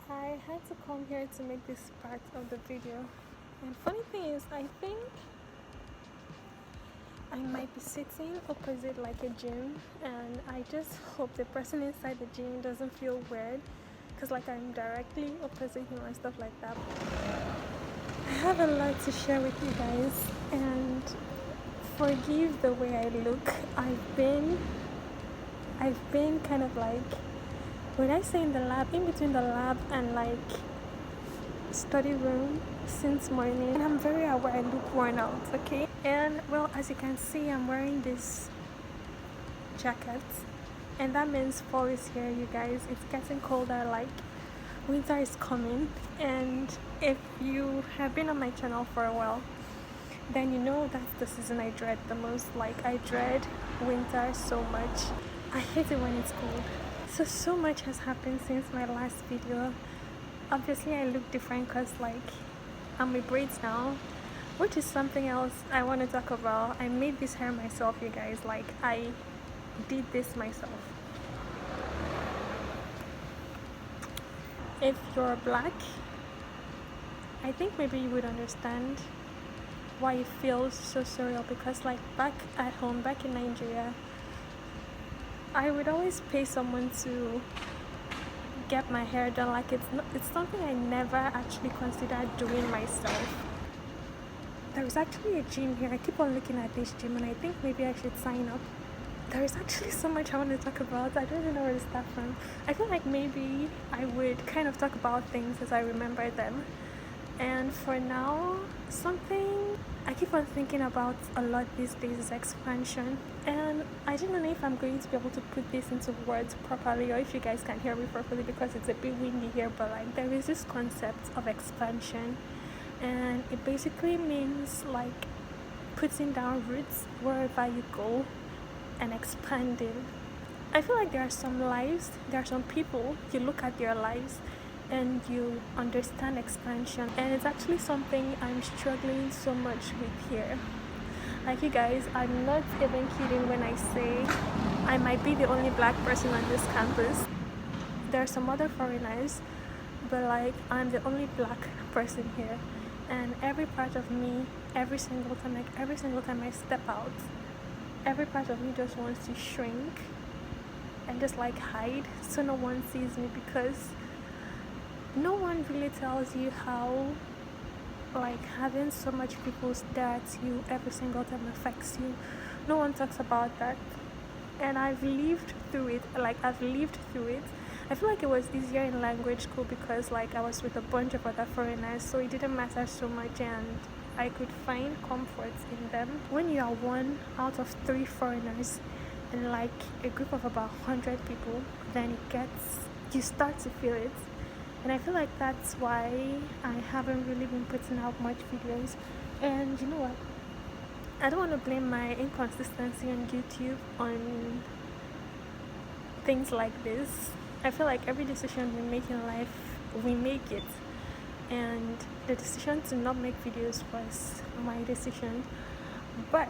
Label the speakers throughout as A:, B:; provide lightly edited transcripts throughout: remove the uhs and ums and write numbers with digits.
A: I had to come here to make this part of the video. And funny thing is, I think I might be sitting opposite like a gym, and I just hope the person inside the gym doesn't feel weird because like I'm directly opposite him and stuff like that. I have a lot to share with you guys, and forgive the way I look. I've been kind of like, when I say in the lab, in between the lab and like study room since morning. I'm very aware I look worn out, okay? And well, as you can see, I'm wearing this jacket, and that means fall is here, you guys. It's getting colder, like winter is coming. And if you have been on my channel for a while, then you know that's the season I dread the most. Like, I dread winter so much. I hate it when it's cold. So much has happened since my last video. Obviously I look different because like I'm with braids now, which is something else I want to talk about. I made this hair myself, you guys. Like, I did this myself. If you're black, I think maybe you would understand why it feels so surreal, because like back at home, back in Nigeria, I would always pay someone to get my hair done. Like, it's something I never actually considered doing myself. There is actually a gym here. I keep on looking at this gym and I think maybe I should sign up. There is actually so much I want to talk about. I don't even know where to start from. I feel like maybe I would kind of talk about things as I remember them. And for now, something I keep on thinking about a lot these days is expansion. And I don't know if I'm going to be able to put this into words properly, or if you guys can hear me properly, because it's a bit windy here. But like, there is this concept of expansion, and it basically means like putting down roots wherever you go and expanding. I feel like there are some people, you look at their lives and you understand expansion, and it's actually something I'm struggling so much with here. Like, you guys, I'm not even kidding when I say I might be the only black person on this campus. There are some other foreigners, but like, I'm the only black person here. And every part of me, every single time I step out, every part of me just wants to shrink and just like hide so no one sees me, because no one really tells you how like having so much people stare at you every single time affects you. No one talks about that, and I've lived through it. I feel like it was easier in language school because like I was with a bunch of other foreigners, so it didn't matter so much, and I could find comfort in them. When you are one out of 3 foreigners in like a group of about 100 people, then you start to feel it. And I feel like that's why I haven't really been putting out much videos. And you know what? I don't want to blame my inconsistency on YouTube on things like this. I feel like every decision we make in life, we make it. And the decision to not make videos was my decision. But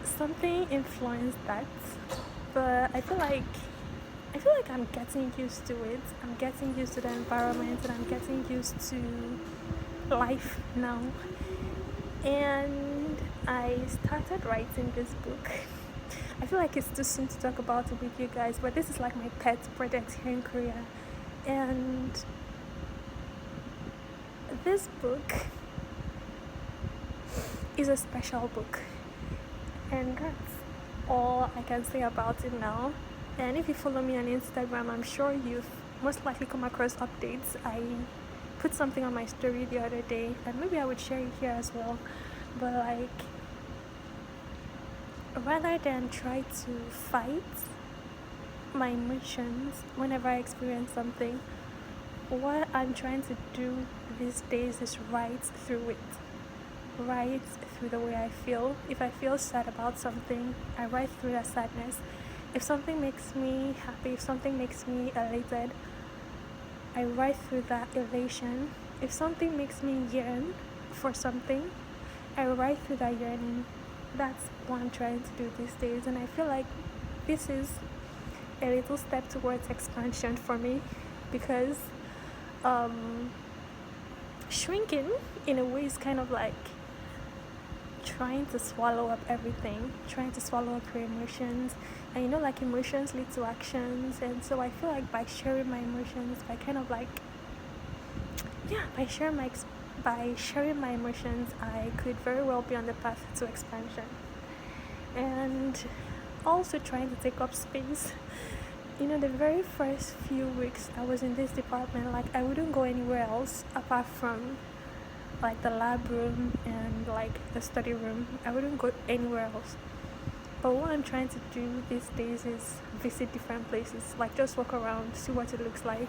A: something influenced that. But I feel like I'm getting used to it. I'm getting used to the environment, and I'm getting used to life now. And I started writing this book. I feel like it's too soon to talk about it with you guys, but this is like my pet project here in Korea. And this book is a special book. And that's all I can say about it now. And if you follow me on Instagram, I'm sure you've most likely come across updates. I put something on my story the other day, and maybe I would share it here as well. But like, rather than try to fight my emotions whenever I experience something, what I'm trying to do these days is write through it. Write through the way I feel. If I feel sad about something, I write through that sadness. If something makes me happy, if something makes me elated, I write through that elation. If something makes me yearn for something, I write through that yearning. That's what I'm trying to do these days, and I feel like this is a little step towards expansion for me, because shrinking in a way is kind of like trying to swallow up everything, trying to swallow up your emotions. And you know, like, emotions lead to actions, and so I feel like by sharing my emotions, by kind of like, yeah, by sharing my emotions, I could very well be on the path to expansion. And also trying to take up space. You know, the very first few weeks I was in this department, like, I wouldn't go anywhere else apart from like the lab room and like the study room. I wouldn't go anywhere else. But what I'm trying to do these days is visit different places, like just walk around, see what it looks like.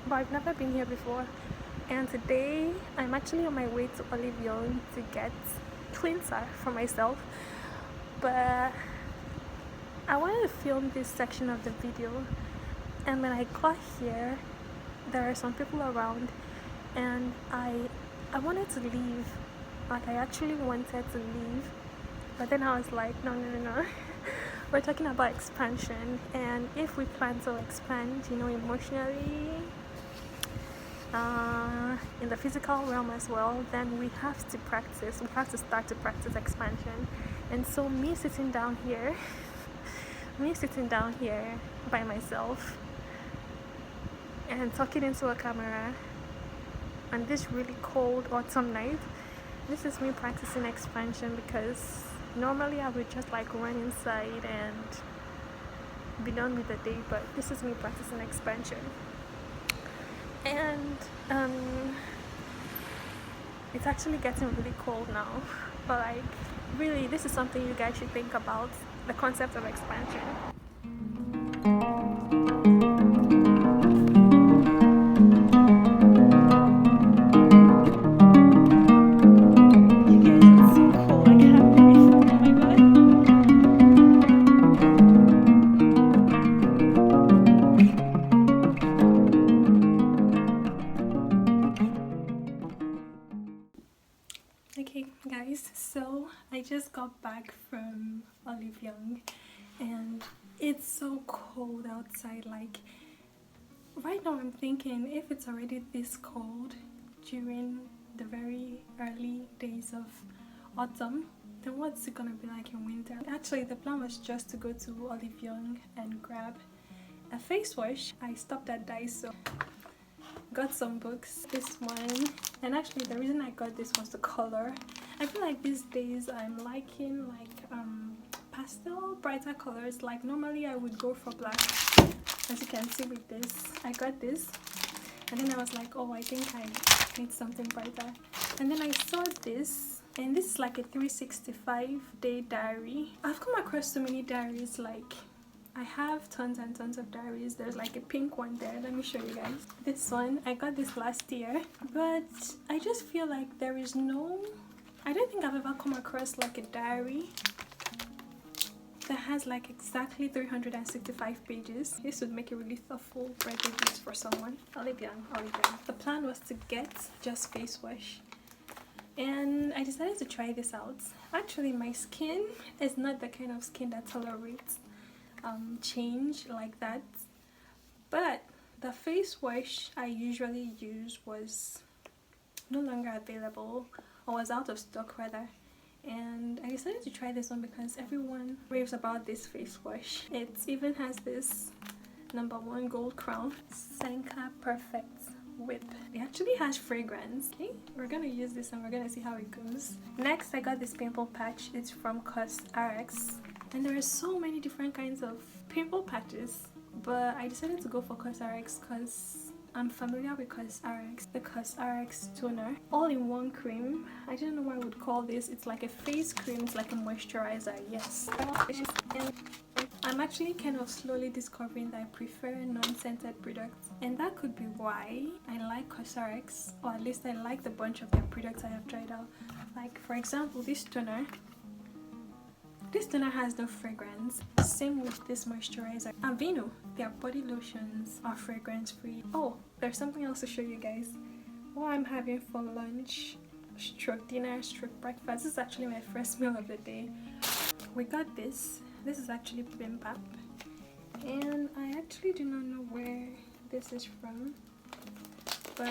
A: But I've never been here before. And today I'm actually on my way to Olive Young to get cleanser for myself. But I wanted to film this section of the video, and when I got here, there are some people around, and I wanted to leave. Like, I actually wanted to leave, but then I was like, no. We're talking about expansion, and if we plan to expand, you know, emotionally, in the physical realm as well, then we have to start to practice expansion. And so me sitting down here by myself and talking into a camera on this really cold autumn night, this is me practicing expansion, because normally I would just like run inside and be done with the day, but this is me practicing expansion. And it's actually getting really cold now, but like, really, this is something you guys should think about, the concept of expansion. You guys, it's so cold, I can't breathe. Oh my god. Okay guys, so I just got back from Olive Young, and it's so cold outside. Like, right now I'm thinking, if it's already this cold during the very early days of autumn, then what's it gonna be like in winter? Actually, the plan was just to go to Olive Young and grab a face wash. I stopped at Daiso, got some books, this one, and actually the reason I got this was the color. I feel like these days I'm liking like pastel, brighter colors. Like, normally I would go for black, as you can see with this. I got this, and then I was like, oh, I think I need something brighter. And then I saw this, and this is like a 365-day diary. I've come across so many diaries, like, I have tons and tons of diaries. There's like a pink one there. Let me show you guys. This one, I got this last year, but I just feel like I don't think I've ever come across like a diary that has like exactly 365 pages. This would make a really thoughtful birthday gift for someone. Olive Young. The plan was to get just face wash, and I decided to try this out. Actually, my skin is not the kind of skin that tolerates change like that, but the face wash I usually use was no longer available, or was out of stock rather, and I decided to try this one because everyone raves about this face wash. It even has this #1 gold crown, Senka Perfect Whip. It actually has fragrance. Okay, we're gonna use this and we're gonna see how it goes. Next, I got this pimple patch. It's from CosRx. And there are so many different kinds of pimple patches, but I decided to go for CosRx because I'm familiar with CosRx. The CosRx toner, all-in-one cream. I don't know what I would call this. It's like a face cream. It's like a moisturizer. Yes. And I'm actually kind of slowly discovering that I prefer non-scented products, and that could be why I like CosRx, or at least I like the bunch of their products I have tried out. Like, for example, this toner. This toner has no fragrance. Same with this moisturizer. Aveeno, their body lotions are fragrance free. Oh, there's something else to show you guys. what I'm having for lunch, stroke dinner, stroke breakfast. This is actually my first meal of the day. We got this. This is actually bibimbap, and I actually do not know where this is from, but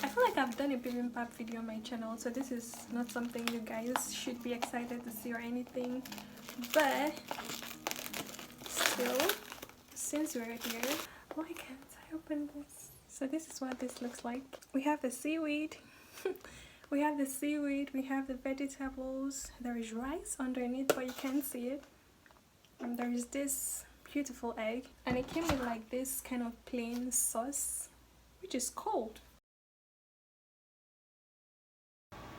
A: I feel like I've done a bibimbap video on my channel, so this is not something you guys should be excited to see or anything, but still, since we're here, why can't I open this? So this is what this looks like. We have the seaweed. We have the seaweed, we have the vegetables, there is rice underneath but you can't see it, and there is this beautiful egg, and it came with like this kind of plain sauce which is cold.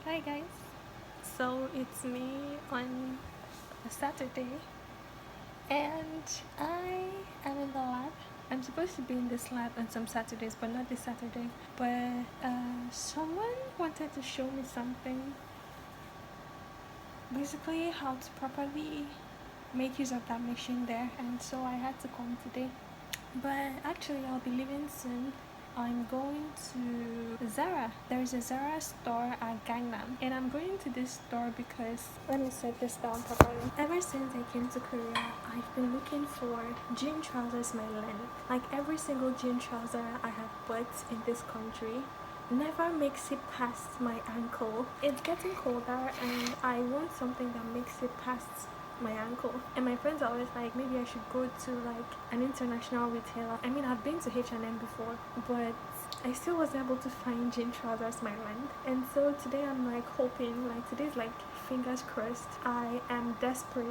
A: Hi guys, so it's me on a Saturday and I am in the lab. I'm supposed to be in this lab on some Saturdays, but not this Saturday. But someone wanted to show me something, basically how to properly make use of that machine there, and so I had to come today. But actually I'll be leaving soon. I'm going to Zara. There's a Zara store at Gangnam, and I'm going to this store because, let me set this down properly. Ever since I came to Korea, I've been looking for jean trousers my length. Like every single jean trouser I have bought in this country never makes it past my ankle. It's getting colder and I want something that makes it past my ankle, and my friends are always like, maybe I should go to like an international retailer. I mean, I've been to H&M before, but I still wasn't able to find jean trousers my length. And so today I'm like hoping, like today's like fingers crossed. I am desperate